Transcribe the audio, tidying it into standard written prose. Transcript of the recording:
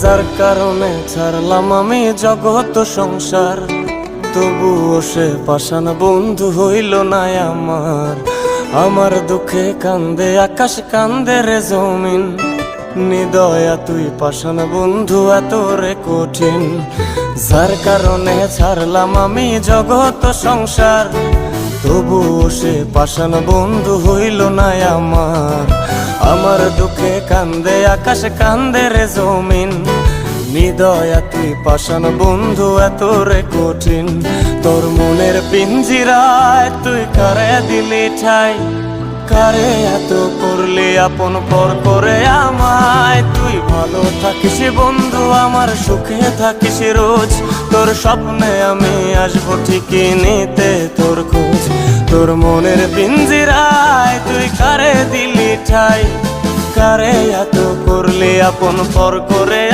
যার কারণে ছাড়লাম আমি জগৎ সংসার, তবুও সে পাষাণ বন্ধু হইল না আমার। আমার দুঃখে কান্দে আকাশ, কান্দে রে জমিন, নিদয়া তুই পাষাণ বন্ধু এত রে কঠিন। যার কারণে ছাড়লাম আমি জগৎ সংসার, তবুও সে পাষাণ বন্ধু হইল না আমার। আমার দুঃখে কান্দে আকাশ, কান্দে রে জমিন, নিদয়া তুই পাষাণ বন্ধু এত রে কঠিন। তোর মনের পিঞ্জিরায় তুই কারে দিলি ঠাই, কারে এত করলি আপন পর করে আমায়। তুই ভালো থাকিস বন্ধু, আমার সুখে থাকিস রোজ, তোর স্বপ্নে আমি আসবো ঠিকই নিতে তোর খোঁজ। তোর মনের পিঞ্জিরায় তুই কারে দিলি ঠাই, কারে এত করলি আপন পর করে